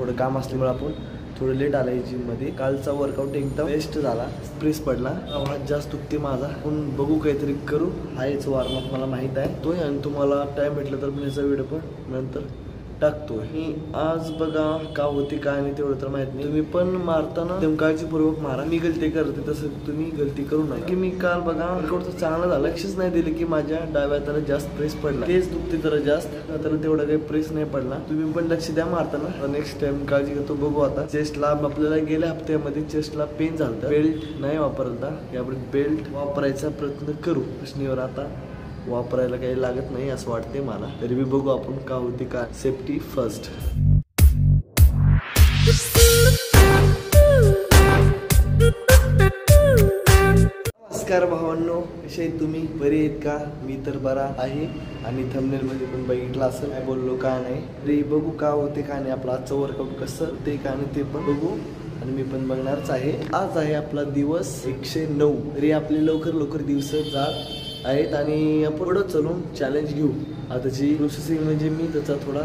थोडं काम असल्यामुळे आपण थोडं लेट आलं जिममध्ये. कालचा वर्कआउट एकदम बेस्ट झाला, प्रेस पडला, आवाज जास्त दुखते माझा. आपण बघू काहीतरी करू. हायच वॉर्मअप मला माहीत आहे तोय, आणि तुम्हाला टाइम भेटला तर मी याचा व्हिडिओ पण नंतर टाकतोय. मी आज बघा का होती काय नाही तेवढं तर माहित नाही. तुम्ही पण मारताना एकदम काळजीपूर्वक मारा. मी गलती करते तसं तुम्ही गलती करू नका. की मी काल बघा वर्कआउट चांगला झाला, लक्षच नाही दिलं की माझ्या डाव्या हाताला जास्त प्रेस पडला. तेच दुखते जरा जास्त, त्याला तेवढा काही प्रेस नाही पडला. तुम्ही पण लक्ष द्या मारताना. नेक्स्ट टाइम काळजी घेतो. बघू आता. चेस्टला आपल्याला गेल्या हप्त्यामध्ये चेस्टला पेन झालं, बेल्ट नाही वापरता, यापुढे बेल्ट वापरायचा प्रयत्न करू. प्रश्नावर आता वापरायला काही लागत नाही असं वाटते मला. तरी मी बघू आपण का होते का. Safety first. नमस्कार भावांनो, कसे आहेत तुम्ही? बरे आहेत का? मी तर बरा आहे. आणि थंबनेल मध्ये पण बघितलं असेल काय बोललो का नाही. तरी बघू का होते का नाही. आपलं आजचं वर्कआउट कसं ते का नाही ते पण बघू, आणि मी पण बघणारच आहे. आज आहे आपला दिवस 109. तरी आपले लवकर दिवस जात आहेत आणि आपण पुढं चलून चॅलेंज घेऊ. आताची प्रोसेसिंग म्हणजे मी त्याचा थोडा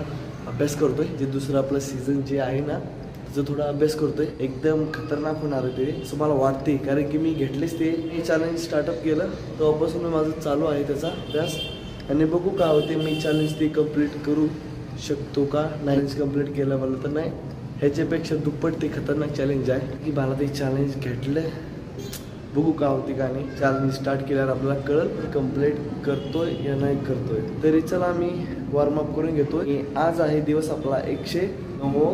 अभ्यास करतोय. जे दुसरं आपलं सीझन जे आहे ना त्याचा थोडा अभ्यास करतोय. एकदम खतरनाक होणार आहे ते असं मला वाटते, कारण की मी घेतलेच ते. मी चॅलेंज स्टार्टअप केलं तेव्हापासून माझं चालू आहे त्याचा अभ्यास. आणि बघू का होते. मी चॅलेंज ते कम्प्लीट करू शकतो का नाही. कम्प्लीट केलं मला तर नाही, ह्याच्यापेक्षा दुप्पट ते खतरनाक चॅलेंज आहे की मला ते चॅलेंज घेतलं. बघू का होती का नाही. चॅलेंज स्टार्ट केल्यावर आपल्याला कळल कम्प्लीट करतोय या नाही करतोय. तरी चला मी वॉर्मअप करून घेतोय. आज आहे दिवस आपला 109.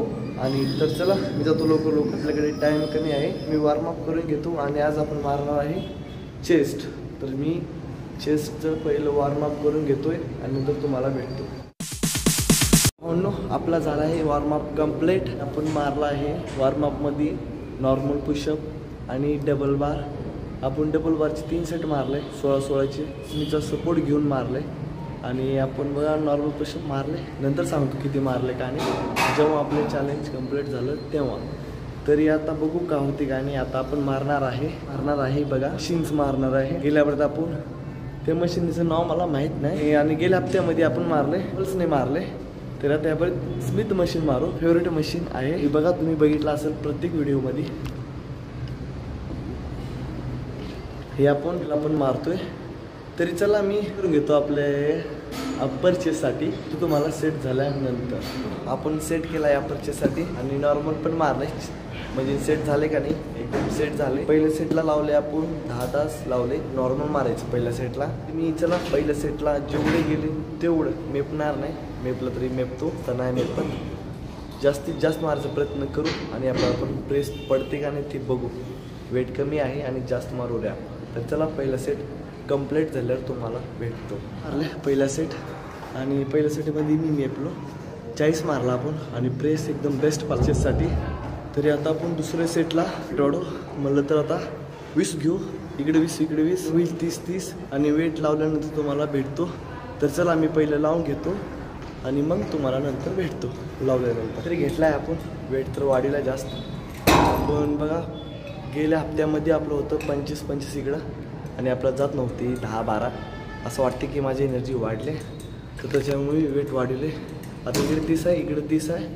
आणि तर चला मी जातो लवकर. आपल्याकडे टाइम कमी आहे. मी वॉर्मअप करून घेतो आणि आज आपण मारणार आहे चेस्ट. तर मी चेस्टचं पहिलं वॉर्मअप करून घेतोय आणि नंतर तुम्हाला भेटतो. हो, आपला झाला आहे वॉर्मअप कम्प्लीट. आपण मारला आहे वॉर्मअपमध्ये नॉर्मल पुशअप आणि डबल बार. आपण डबल बारचे 3 सेट मारले, 16-16चे. मीचा सपोर्ट घेऊन मारले. आणि आपण बघा नॉर्मल पुशअप मारले. नंतर सांगतो किती मारले का नाही जेव्हा आपले चॅलेंज कम्प्लीट झालं तेव्हा. तरी आता बघू का होते का नाही. आता आपण मारणार आहे बघा मशीन्स मारणार आहे. गेल्यावर आपण ते मशीनचं नाव मला माहीत नाही. आणि गेल्या हप्त्यामध्ये आपण मारले पल्स नाही मारले. तर आता यापर्यंत स्मिथ मशीन मारू. फेवरेट मशीन आहे ही बघा, तुम्ही बघितलं असेल प्रत्येक व्हिडिओमध्ये. हे आपण मारतोय. तरी चला मी करून घेतो आपले अप्पर चेस्टसाठी. तो तुम्हाला सेट झाल्यानंतर आपण सेट केला आहे अप्पर चेस्टसाठी. आणि नॉर्मल पण मारले, म्हणजे सेट झाले का नाही एकदम सेट झाले. पहिल्या सेटला लावले आपण 10 तास लावले नॉर्मल मारायचं पहिल्या सेटला. मी चला पहिल्या सेटला जेवढे गेले तेवढं मेपणार नाही. मेपलं तरी मेपतो तर नाही मेप, पण जास्तीत जास्त मारायचा प्रयत्न करू. आणि आपण प्रेस पडते का नाही ते बघू. वेट कमी आहे आणि जास्त मारू द्या. तर चला पहिला सेट कंप्लीट झाल्यावर तुम्हाला भेटतो. मारले पहिला सेट. आणि पहिल्या सेटमध्ये मी मेपलो 40 मारला आपण. आणि प्रेस एकदम बेस्ट परचेससाठी. तरी आता आपण दुसऱ्या सेटला वाढू म्हणलं तर आता 20 घेऊ. इकडे 20 इकडे 20 होईल 30. आणि वेट लावल्यानंतर तुम्हाला भेटतो. तर चला मी पहिलं लावून घेतो आणि मग तुम्हाला नंतर भेटतो लावल्यानंतर. तरी घेतला आहे आपण वेट तर वाढीला जास्त. पण बघा गेल्या हप्त्यामध्ये आपलं होतं 25 इकडं, आणि आपलं जात नव्हती 10-12. असं वाटते की माझी एनर्जी वाढले, तर त्याच्यामुळे वेट वाढले. आता इकडे 30 आहे, इकडे 30 आहे.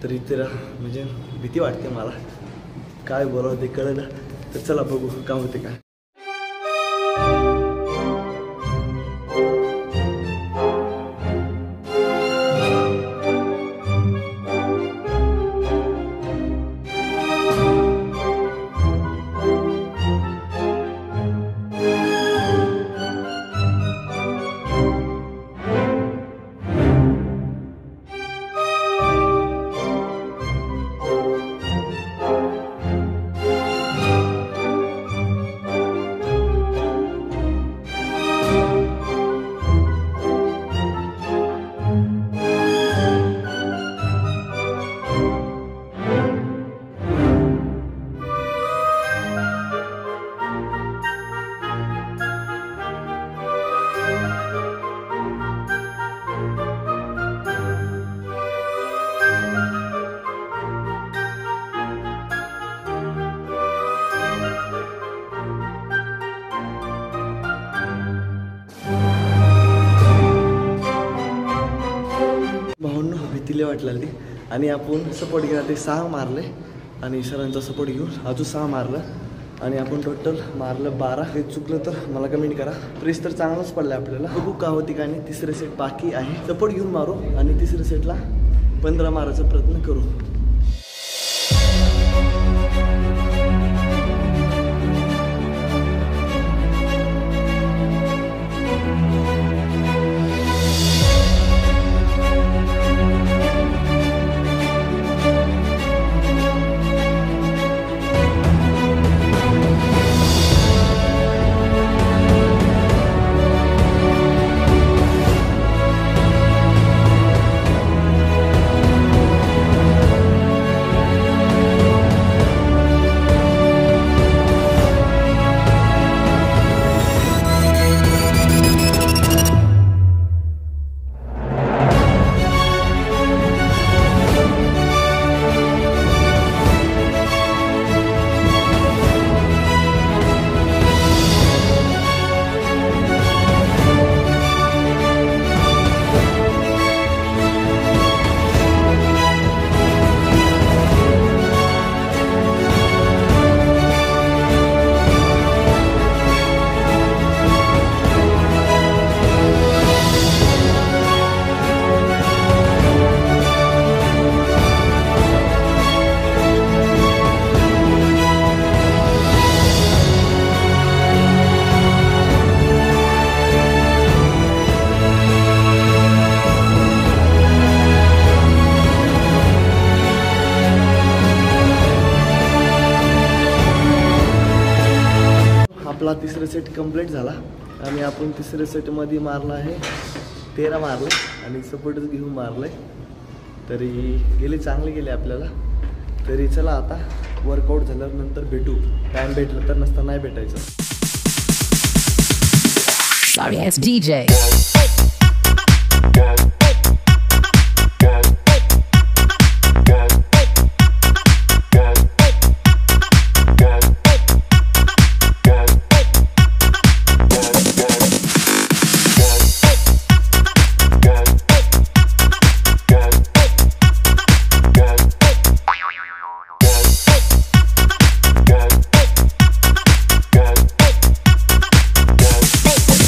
तर इथे म्हणजे भीती वाटते मला, काय बोलावं ते कळलं. तर चला बघू काय होते काय. भीतीला वाटलं ती. आणि आपण सपोर्ट घेणार ते 6 मारले आणि सरांचा सपोर्ट घेऊन अजून 6 मारलं आणि आपण टोटल मारलं 12. हे चुकलं तर मला कमेंट करा. प्रेस तर चांगलाच पडला आपल्याला. बघू का होती का नाही. तिसरे सेट बाकी आहे. सपोर्ट घेऊन मारू आणि तिसऱ्या सेटला 15 मारायचा प्रयत्न करू. आपला तिसरा सेट कंप्लीट झाला आणि आपण तिसऱ्या सेटमध्ये मारला आहे 13 मारले आणि सपोर्टच घेऊन मारले. तरी गेले चांगले गेले आपल्याला. तरी चला आता वर्कआउट झाल्यावर नंतर भेटू. टाइम भेटलं तर नसता नाही भेटायचं. Sorry ass DJ.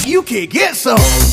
You can get some.